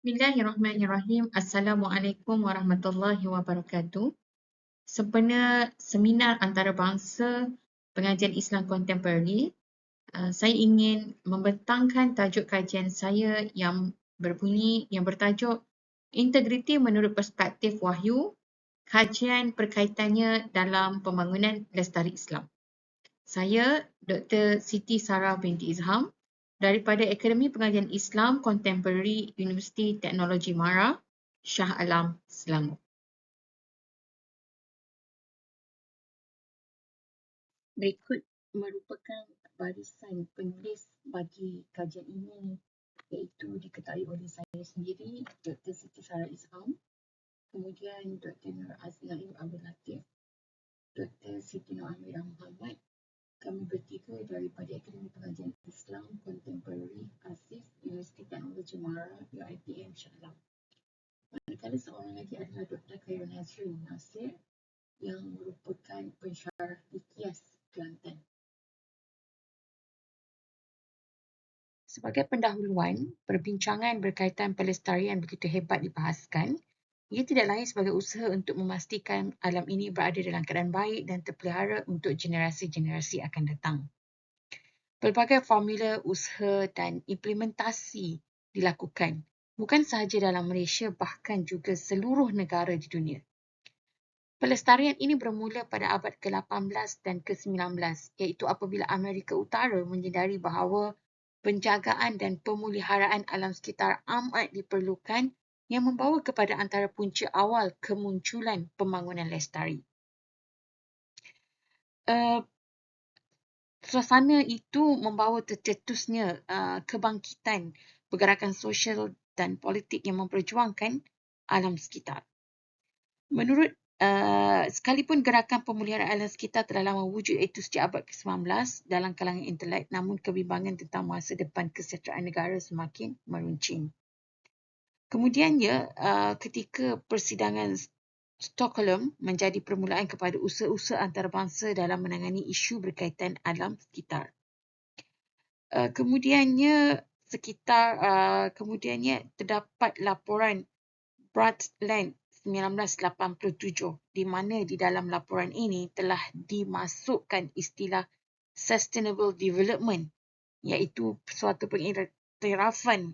Bismillahirrahmanirrahim. Assalamualaikum warahmatullahi wabarakatuh. Seminar antarabangsa pengajian Islam Contemporary, saya ingin membentangkan tajuk kajian saya yang bertajuk Integriti menurut Perspektif Wahyu, kajian berkaitannya dalam pembangunan lestari Islam. Saya Dr. Siti Sarah binti Izham daripada Akademi Pengajian Islam Contemporary Universiti Teknologi Mara, Shah Alam, Selangor. Berikut merupakan barisan penulis bagi kajian ini, iaitu diketahui oleh saya sendiri, Dr. Siti Sarah Izham, kemudian Dr. Nur Aznaim Abdul Latif, Dr. Siti Nur Amirah Muhammad. Kami bertiga daripada Akademi Pengajian Islam Contemporary ASIF Universiti Teknologi Mara UiTM Shah Alam. Manakala seorang lagi adalah Dr. Khairul Nazrin Nasir yang merupakan pensyarah IKIAS Kelantan. Sebagai pendahuluan, perbincangan berkaitan pelestarian begitu hebat dibahaskan. Ia tidak lain sebagai usaha untuk memastikan alam ini berada dalam keadaan baik dan terpelihara untuk generasi-generasi akan datang. Pelbagai formula, usaha dan implementasi dilakukan, bukan sahaja dalam Malaysia, bahkan juga seluruh negara di dunia. Pelestarian ini bermula pada abad ke-18 dan ke-19, iaitu apabila Amerika Utara menyedari bahawa penjagaan dan pemeliharaan alam sekitar amat diperlukan yang membawa kepada antara punca awal kemunculan pembangunan lestari. Suasana itu membawa tercetusnya kebangkitan pergerakan sosial dan politik yang memperjuangkan alam sekitar. Menurut sekalipun gerakan pemeliharaan alam sekitar telah lama wujud, iaitu sejak abad ke-19 dalam kalangan intelek, namun kebimbangan tentang masa depan kesejahteraan negara semakin meruncing. Kemudiannya, ketika persidangan Stockholm menjadi permulaan kepada usaha-usaha antarabangsa dalam menangani isu berkaitan alam sekitar. Kemudiannya terdapat laporan Brundtland 1987 di mana di dalam laporan ini telah dimasukkan istilah sustainable development, iaitu suatu pengiktirafan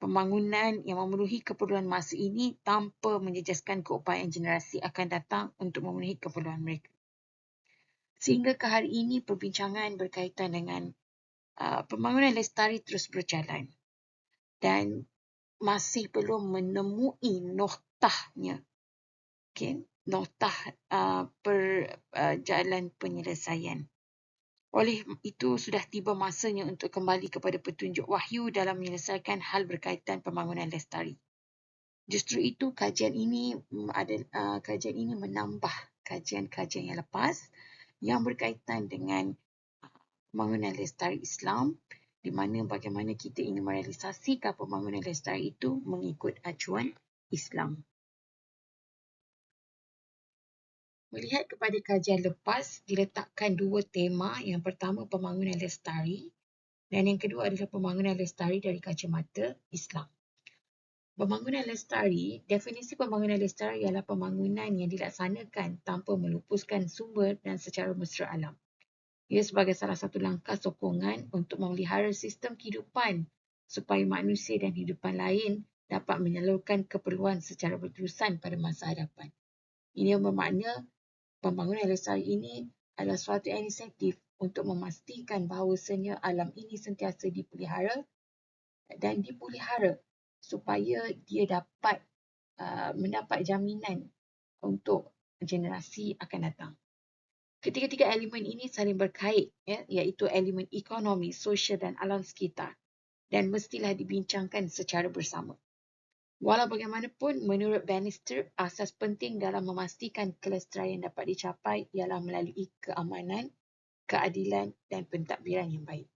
pembangunan yang memenuhi keperluan masa ini tanpa menjejaskan keupayaan generasi akan datang untuk memenuhi keperluan mereka. Sehingga ke hari ini perbincangan berkaitan dengan pembangunan lestari terus berjalan dan masih belum menemui noktahnya. Noktah jalan penyelesaian. Oleh itu, sudah tiba masanya untuk kembali kepada petunjuk wahyu dalam menyelesaikan hal berkaitan pembangunan lestari. Justru itu, kajian ini menambah kajian-kajian yang lepas yang berkaitan dengan pembangunan lestari Islam, di mana bagaimana kita ingin merealisasikan pembangunan lestari itu mengikut acuan Islam. Melihat kepada kajian lepas, diletakkan dua tema. Yang pertama, pembangunan lestari, dan yang kedua adalah pembangunan lestari dari kacamata Islam. Pembangunan lestari, definisi pembangunan lestari ialah pembangunan yang dilaksanakan tanpa melupuskan sumber dan secara mesra alam. Ia sebagai salah satu langkah sokongan untuk memelihara sistem kehidupan supaya manusia dan hidupan lain dapat menyalurkan keperluan secara berterusan pada masa hadapan. Ini bermakna pembangunan lestari ini adalah suatu inisiatif untuk memastikan bahawasanya alam ini sentiasa dipelihara supaya dia dapat mendapat jaminan untuk generasi akan datang. Ketiga-tiga elemen ini saling berkait, iaitu elemen ekonomi, sosial dan alam sekitar, dan mestilah dibincangkan secara bersama. Walau bagaimanapun, menurut Bannister, asas penting dalam memastikan kelestarian dapat dicapai ialah melalui keamanan, keadilan dan pentadbiran yang baik.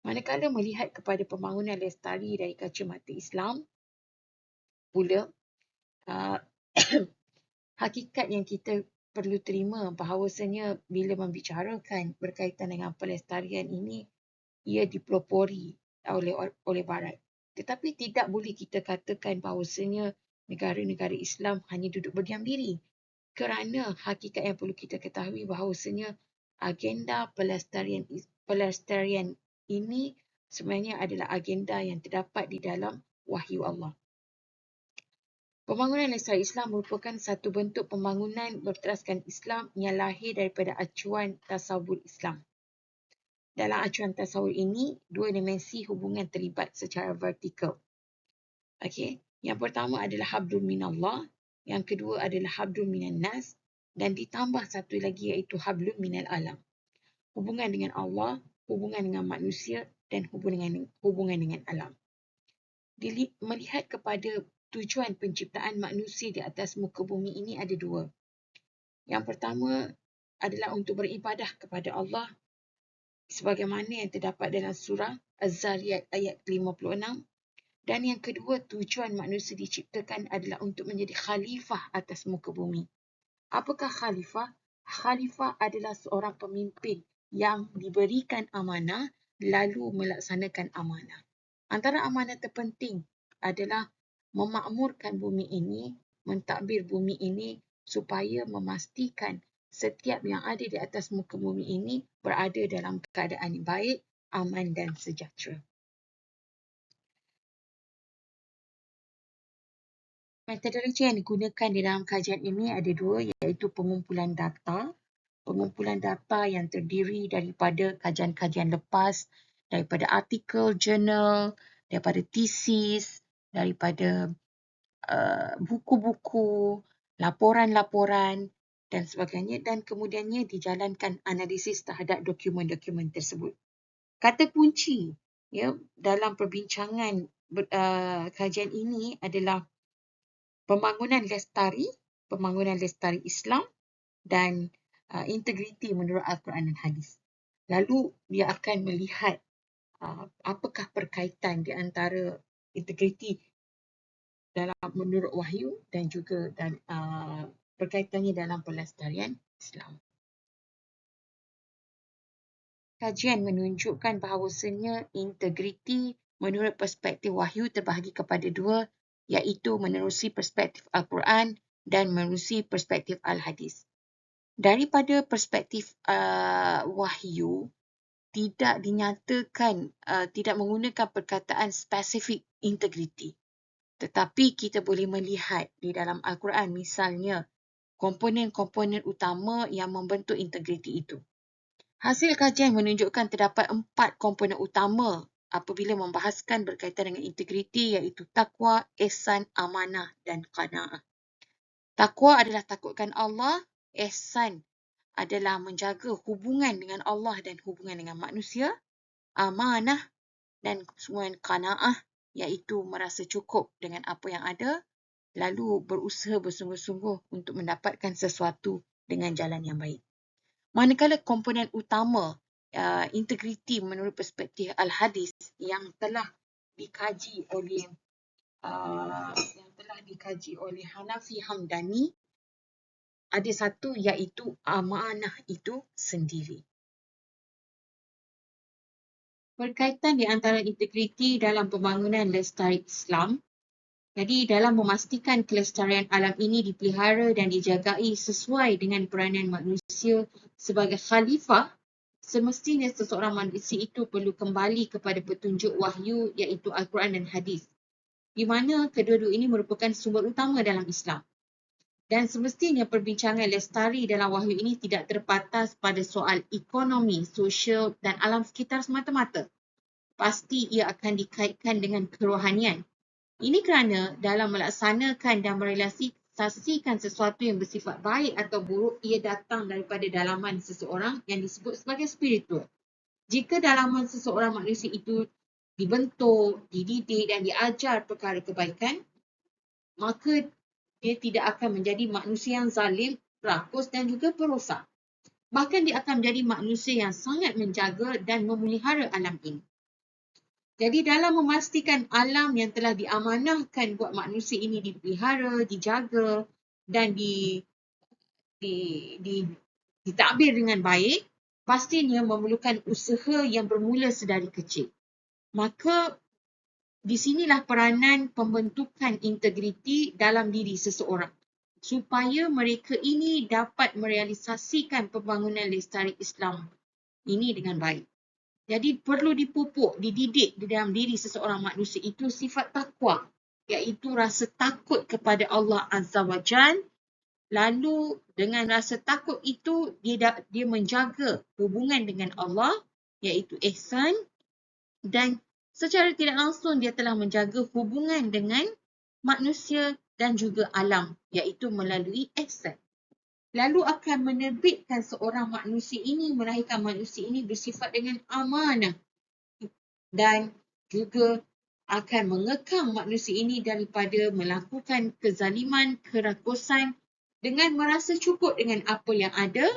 Manakala melihat kepada pembangunan lestari dari kacamata Islam, pula hakikat yang kita perlu terima bahawasanya bila membicarakan berkaitan dengan pelestarian ini, ia dipelopori oleh Barat. Tetapi tidak boleh kita katakan bahawasanya negara-negara Islam hanya duduk berdiam diri. Kerana hakikat yang perlu kita ketahui bahawasanya agenda pelestarian ini sebenarnya adalah agenda yang terdapat di dalam wahyu Allah. Pembangunan lestari Islam merupakan satu bentuk pembangunan berteraskan Islam yang lahir daripada acuan tasawur Islam. Dalam acuan tasawur ini, dua dimensi hubungan terlibat secara vertikal. Okey, yang pertama adalah hablum minallah, yang kedua adalah hablum minan nas, dan ditambah satu lagi iaitu hablum minal alam. Hubungan dengan Allah, hubungan dengan manusia dan hubungan dengan alam. Melihat kepada tujuan penciptaan manusia di atas muka bumi ini ada dua. Yang pertama adalah untuk beribadah kepada Allah sebagaimana yang terdapat dalam surah Az-Zariyat ayat 56. Dan yang kedua, tujuan manusia diciptakan adalah untuk menjadi khalifah atas muka bumi. Apakah khalifah? Khalifah adalah seorang pemimpin yang diberikan amanah lalu melaksanakan amanah. Antara amanah terpenting adalah memakmurkan bumi ini, mentadbir bumi ini supaya memastikan setiap yang ada di atas muka bumi ini berada dalam keadaan yang baik, aman dan sejahtera. Metodologi yang digunakan di dalam kajian ini ada dua, iaitu pengumpulan data. Pengumpulan data yang terdiri daripada kajian-kajian lepas, daripada artikel, jurnal, daripada tesis, daripada buku-buku, laporan-laporan dan sebagainya, dan kemudiannya dijalankan analisis terhadap dokumen-dokumen tersebut. Kata kunci dalam perbincangan kajian ini adalah pembangunan lestari Islam dan integriti menurut Al-Quran dan Hadis. Lalu dia akan melihat apakah perkaitan di antara integriti dalam menurut wahyu dan juga perkaitannya dalam pelestarian Islam. Kajian menunjukkan bahawasanya integriti menurut perspektif wahyu terbahagi kepada dua, iaitu menerusi perspektif Al-Quran dan menerusi perspektif Al-Hadis. Daripada perspektif wahyu, tidak dinyatakan, tidak menggunakan perkataan spesifik integriti. Tetapi kita boleh melihat di dalam Al-Quran misalnya komponen-komponen utama yang membentuk integriti itu. Hasil kajian menunjukkan terdapat 4 komponen utama apabila membahaskan berkaitan dengan integriti, iaitu taqwa, ihsan, amanah dan qanaah. Taqwa adalah takutkan Allah, ihsan adalah menjaga hubungan dengan Allah dan hubungan dengan manusia, amanah dan qanaah iaitu merasa cukup dengan apa yang ada, lalu berusaha bersungguh-sungguh untuk mendapatkan sesuatu dengan jalan yang baik. Manakala komponen utama integriti menurut perspektif Al-Hadis yang telah dikaji oleh Hanafi Hamdani, ada satu iaitu amanah itu sendiri. Berkaitan di antara integriti dalam pembangunan lestari Islam. Jadi dalam memastikan kelestarian alam ini dipelihara dan dijagai sesuai dengan peranan manusia sebagai khalifah, semestinya seseorang manusia itu perlu kembali kepada petunjuk wahyu iaitu Al-Quran dan Hadis, di mana kedua-dua ini merupakan sumber utama dalam Islam. Dan semestinya perbincangan lestari dalam wahyu ini tidak terbatas pada soal ekonomi, sosial dan alam sekitar semata-mata. Pasti ia akan dikaitkan dengan kerohanian. Ini kerana dalam melaksanakan dan merealisasikan sesuatu yang bersifat baik atau buruk, ia datang daripada dalaman seseorang yang disebut sebagai spiritual. Jika dalaman seseorang manusia itu dibentuk, dididik dan diajar perkara kebaikan, maka dia tidak akan menjadi manusia yang zalim, rakus dan juga perosak. Bahkan dia akan menjadi manusia yang sangat menjaga dan memelihara alam ini. Jadi dalam memastikan alam yang telah diamanahkan buat manusia ini dipelihara, dijaga dan ditadbir dengan baik, pastinya memerlukan usaha yang bermula sedari kecil. Maka Di sinilah peranan pembentukan integriti dalam diri seseorang supaya mereka ini dapat merealisasikan pembangunan lestari Islam ini dengan baik. Jadi perlu dipupuk, dididik di dalam diri seseorang manusia itu sifat takwa, iaitu rasa takut kepada Allah Azza wa Jal. Lalu dengan rasa takut itu dia menjaga hubungan dengan Allah, iaitu ihsan, dan secara tidak langsung dia telah menjaga hubungan dengan manusia dan juga alam, iaitu melalui ihsan. Lalu akan menerbitkan seorang manusia ini, melahirkan manusia ini bersifat dengan amanah dan juga akan mengekang manusia ini daripada melakukan kezaliman, kerakusan dengan merasa cukup dengan apa yang ada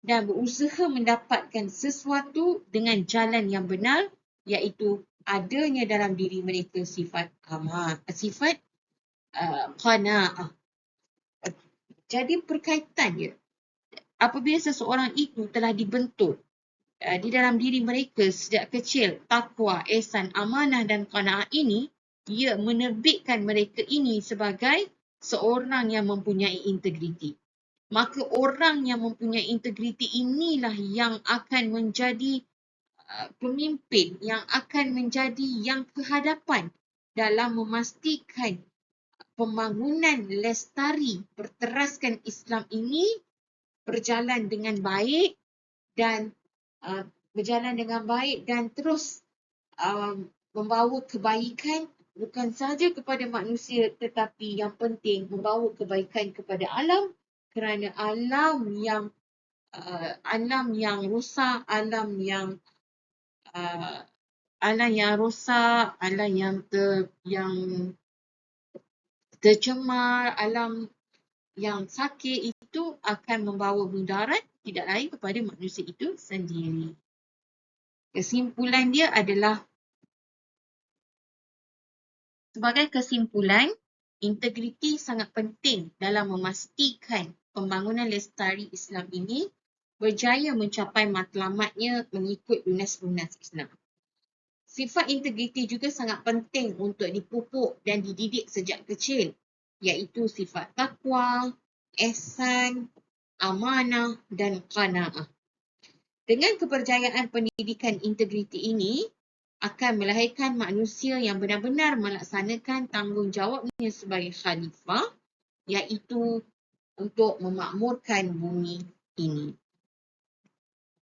dan berusaha mendapatkan sesuatu dengan jalan yang benar, iaitu adanya dalam diri mereka sifat qanaah. Jadi perkaitan dia, apabila seseorang itu telah dibentuk di dalam diri mereka sejak kecil takwa, ihsan, amanah dan qanaah ini, ia menerbitkan mereka ini sebagai seorang yang mempunyai integriti. Maka orang yang mempunyai integriti inilah yang akan menjadi pemimpin, yang akan menjadi yang kehadapan dalam memastikan pembangunan lestari berteraskan Islam ini berjalan dengan baik dan terus membawa kebaikan bukan sahaja kepada manusia tetapi yang penting membawa kebaikan kepada alam, kerana alam yang rosak, alam yang tercemar, alam yang sakit itu akan membawa mudarat tidak lain kepada manusia itu sendiri. Kesimpulan dia adalah, sebagai kesimpulan, integriti sangat penting dalam memastikan pembangunan lestari Islam ini berjaya mencapai matlamatnya mengikut lunas-lunas Islam. Sifat integriti juga sangat penting untuk dipupuk dan dididik sejak kecil, iaitu sifat takwa, ihsan, amanah dan qanaah. Dengan keberjayaan pendidikan integriti ini akan melahirkan manusia yang benar-benar melaksanakan tanggungjawabnya sebagai khalifah, iaitu untuk memakmurkan bumi ini.